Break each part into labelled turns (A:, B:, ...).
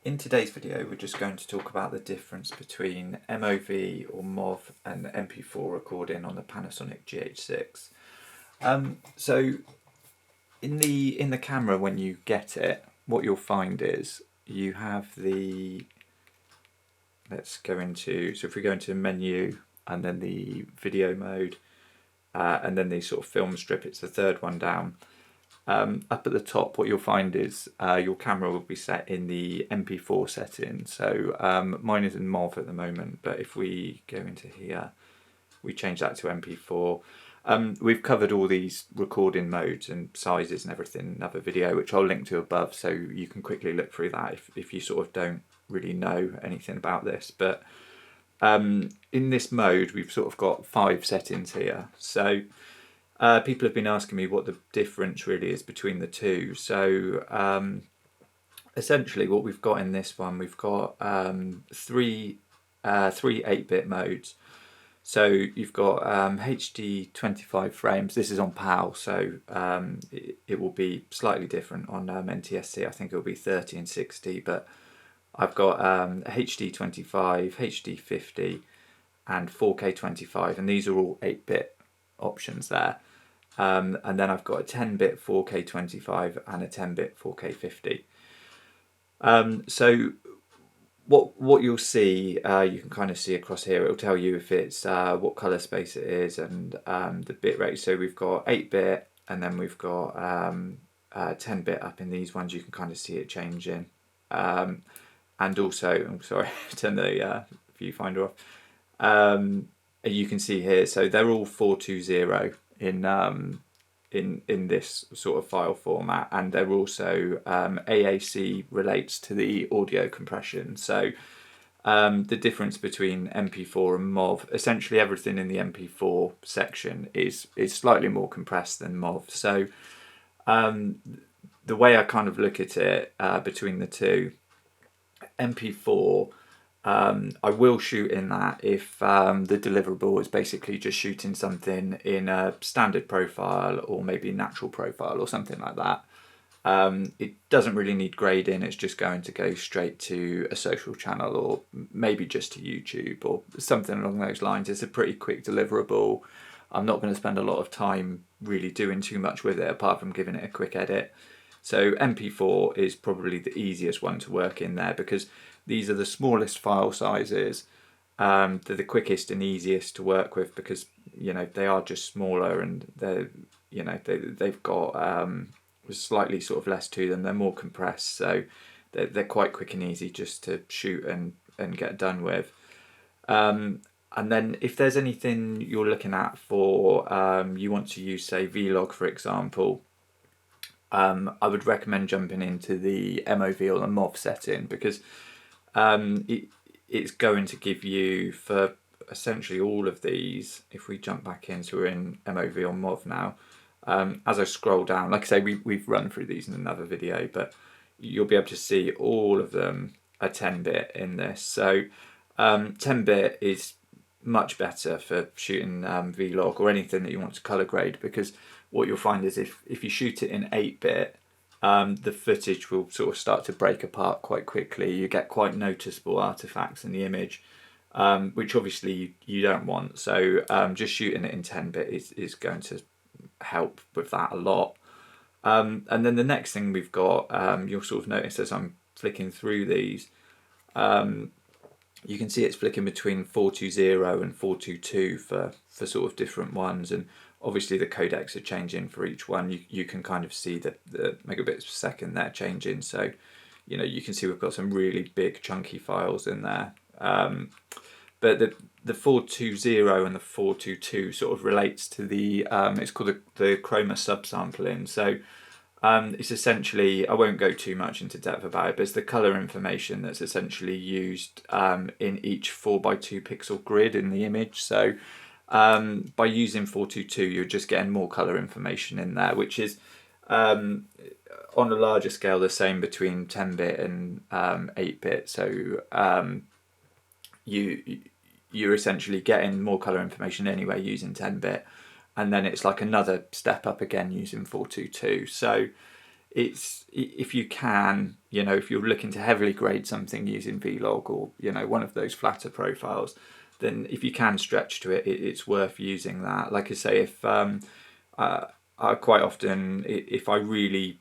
A: In today's video, we're just going to talk about the difference between MOV or MOV and MP4 recording on the Panasonic GH6. So in the camera, when you get it, what you'll find is you have the, let's go into, so if we go into menu and then the video mode and then the sort of film strip, it's the third one down. Up at the top, what you'll find is your camera will be set in the MP4 setting. So mine is in MOV at the moment, but if we go into here, we change that to MP4. We've covered all these recording modes and sizes and everything in another video, which I'll link to above, so you can quickly look through that if you sort of don't really know anything about this. But in this mode, we've sort of got 5 settings here. So people have been asking me what the difference really is between the two. So essentially what we've got in this one, we've got three 8-bit modes. So you've got HD 25 frames. This is on PAL, so it will be slightly different on NTSC. I think it will be 30 and 60, but I've got HD 25, HD 50 and 4K 25, and these are all 8-bit options there. And then I've got a 10-bit 4K 25 and a 10-bit 4K 50. So what you'll see, you can kind of see across here, it'll tell you if it's what colour space it is and the bit rate. So we've got 8-bit and then we've got 10-bit up in these ones. You can kind of see it changing. And also, I'm sorry, turn the viewfinder off. You can see here, so they're all 420 in this sort of file format, and they're also AAC relates to the audio compression. So the difference between MP4 and MOV, essentially everything in the MP4 section is slightly more compressed than MOV. So the way I kind of look at it between the two, MP4, I will shoot in that if the deliverable is basically just shooting something in a standard profile or maybe natural profile or something like that. It doesn't really need grading, it's just going to go straight to a social channel or maybe just to YouTube or something along those lines. It's a pretty quick deliverable. I'm not going to spend a lot of time really doing too much with it apart from giving it a quick edit. So MP4 is probably the easiest one to work in there because these are the smallest file sizes. They're the quickest and easiest to work with because they are just smaller and they've got slightly sort of less to them. They're more compressed, so they're quite quick and easy just to shoot and get done with. And then if there's anything you're looking at for you want to use, say, Vlog for example, I would recommend jumping into the MOV or the MOV setting because it's going to give you, for essentially all of these, if we jump back in, so we're in MOV or MOV now, as I scroll down, like I say, we've run through these in another video, but you'll be able to see all of them are 10-bit in this. So 10-bit is much better for shooting Vlog or anything that you want to colour grade, because what you'll find is if you shoot it in 8-bit, the footage will sort of start to break apart quite quickly. You get quite noticeable artifacts in the image, which obviously you don't want. So just shooting it in 10-bit is going to help with that a lot. And then the next thing we've got, you'll sort of notice as I'm flicking through these, you can see it's flicking between 420 and 422 for sort of different ones, and obviously the codecs are changing for each one. You can kind of see the megabits per second there changing, so you can see we've got some really big chunky files in there. But the 420 and the 422 sort of relates to the it's called the Chroma Sub Sampling. So it's essentially, I won't go too much into depth about it, but it's the colour information that's essentially used in each 4x2 pixel grid in the image. So by using 422, you're just getting more colour information in there, which is on a larger scale the same between 10-bit and 8-bit. So you're essentially getting more colour information anyway using 10-bit, and then it's like another step up again using 422. So if you can, if you're looking to heavily grade something using Vlog or one of those flatter profiles, then if you can stretch to it, it's worth using that. Like I say, if I quite often, if I really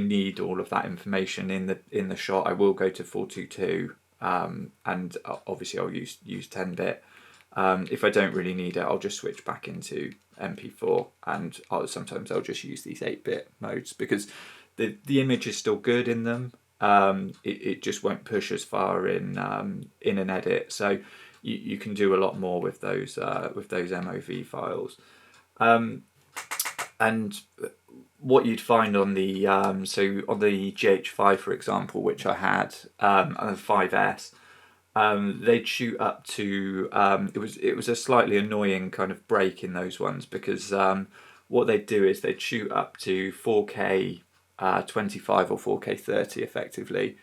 A: need all of that information in the shot, I will go to 422, and obviously I'll use 10-bit. If I don't really need it, I'll just switch back into MP4, and sometimes I'll just use these 8-bit modes because the image is still good in them. It just won't push as far in an edit, so you can do a lot more with those MOV files. And what you'd find on the so on the GH5, for example, which I had, and the 5S, they'd shoot up to it was a slightly annoying kind of break in those ones, because what they'd do is they'd shoot up to 4K 25 or 4K 30 effectively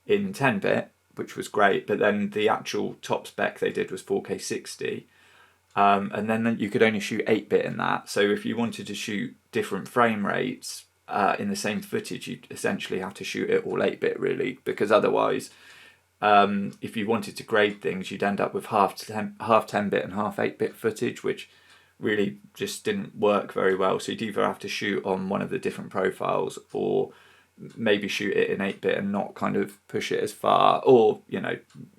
A: in 10-bit, which was great, but then the actual top spec they did was 4K 60. And then you could only shoot 8-bit in that. So if you wanted to shoot different frame rates in the same footage, you'd essentially have to shoot it all 8-bit really, because otherwise, if you wanted to grade things, you'd end up with half 10-bit and half 8-bit footage, which really just didn't work very well. So you'd either have to shoot on one of the different profiles, or maybe shoot it in 8-bit and not kind of push it as far, or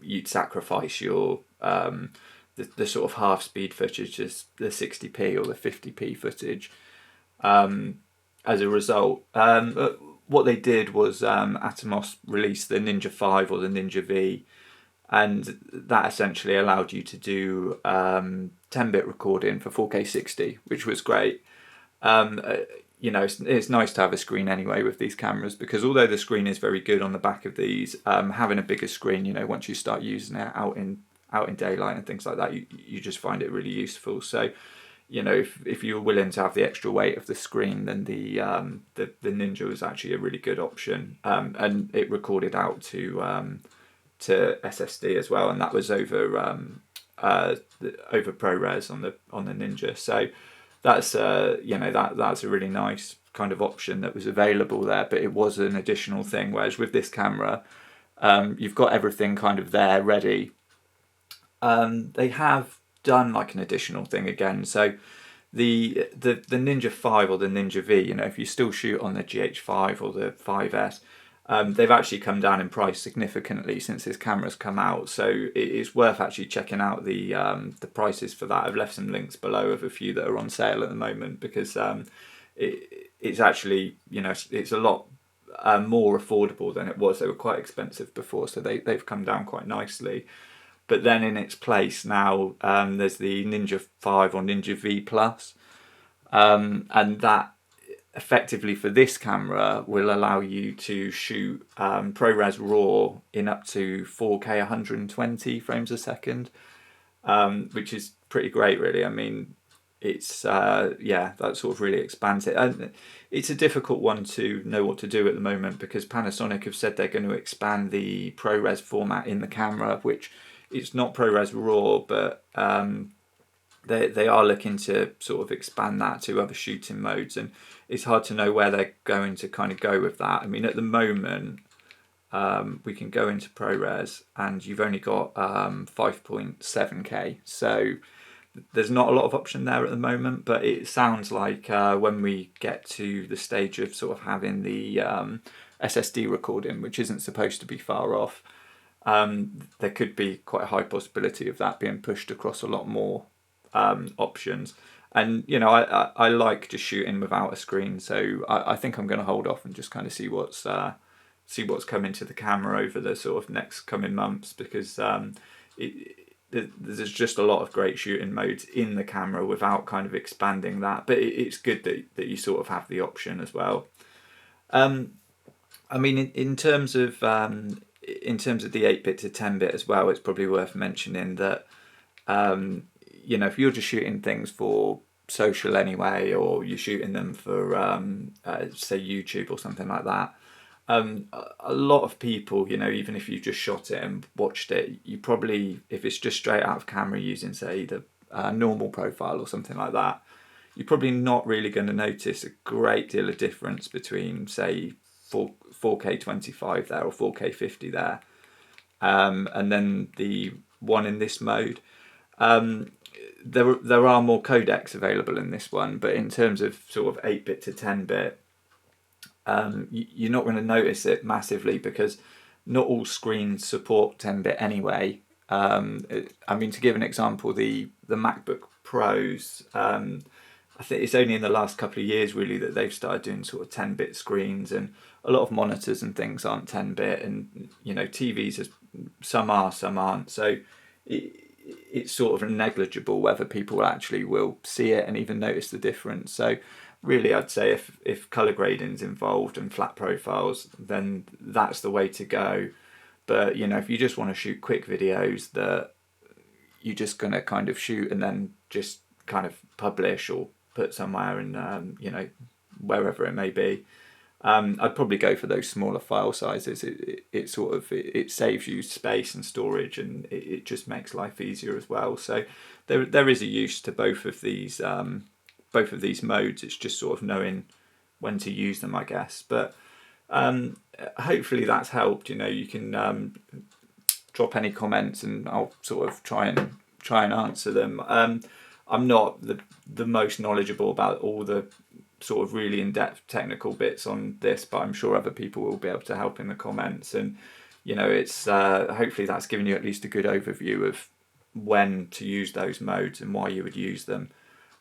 A: you'd sacrifice your the sort of half speed footage, just the 60p or the 50p footage. As a result, what they did was Atomos released the Ninja 5 or the Ninja V, and that essentially allowed you to do 10-bit recording for 4K 60, which was great. It's nice to have a screen anyway with these cameras, because although the screen is very good on the back of these, having a bigger screen, once you start using it out in daylight and things like that, you just find it really useful. So, if you're willing to have the extra weight of the screen, then the Ninja was actually a really good option, and it recorded out to SSD as well, and that was over ProRes on the Ninja. So that's that's a really nice kind of option that was available there, but it was an additional thing. Whereas with this camera, you've got everything kind of there ready. They have done like an additional thing again. So the Ninja 5 or the Ninja V, if you still shoot on the GH5 or the 5S, they've actually come down in price significantly since this camera's come out. So it is worth actually checking out the prices for that. I've left some links below of a few that are on sale at the moment, because it's actually, it's a lot more affordable than it was. They were quite expensive before, so they've come down quite nicely. But then in its place now, there's the Ninja 5 or Ninja V Plus, and that effectively for this camera will allow you to shoot ProRes RAW in up to 4K 120 frames a second, which is pretty great really. I mean, it's that sort of really expands it. And it's a difficult one to know what to do at the moment, because Panasonic have said they're going to expand the ProRes format in the camera, which it's not ProRes RAW, but they are looking to sort of expand that to other shooting modes, and it's hard to know where they're going to kind of go with that. I mean, at the moment, we can go into ProRes and you've only got 5.7K, so there's not a lot of option there at the moment, but it sounds like when we get to the stage of sort of having the SSD recording, which isn't supposed to be far off, there could be quite a high possibility of that being pushed across a lot more options. And I like just shooting without a screen, so I think I'm going to hold off and just kind of see what's coming to the camera over the sort of next coming months, because there's just a lot of great shooting modes in the camera without kind of expanding that. But it's good that you sort of have the option as well. I mean, in terms of the 8-bit to 10-bit as well, it's probably worth mentioning that if you're just shooting things for social anyway, or you're shooting them for say YouTube or something like that, a lot of people, even if you just shot it and watched it, you probably, if it's just straight out of camera using say the normal profile or something like that, you're probably not really going to notice a great deal of difference between, say, 4K 25 there or 4K 50 there, and then the one in this mode. There are more codecs available in this one, but in terms of sort of 8-bit to 10-bit, you're not going to notice it massively because not all screens support 10-bit anyway. I mean, to give an example, the MacBook Pros, I think it's only in the last couple of years really that they've started doing sort of 10-bit screens, and a lot of monitors and things aren't 10-bit, and you know, TVs some are, some aren't. So it's sort of negligible whether people actually will see it and even notice the difference. So really, I'd say if color grading's involved and flat profiles, then that's the way to go. But you know, if you just want to shoot quick videos that you're just going to kind of shoot and then just kind of publish or put somewhere, and you know, wherever it may be, I'd probably go for those smaller file sizes. It sort of it saves you space and storage, and it just makes life easier as well. So there is a use to both of these modes. It's just sort of knowing when to use them, I guess. But hopefully that's helped. You know, you can drop any comments and I'll sort of try and answer them. I'm not the most knowledgeable about all the sort of really in-depth technical bits on this, but I'm sure other people will be able to help in the comments. And you know, it's hopefully that's given you at least a good overview of when to use those modes and why you would use them.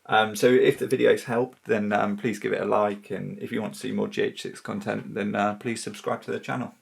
A: So if the video's helped, then please give it a like, and if you want to see more GH6 content, then please subscribe to the channel.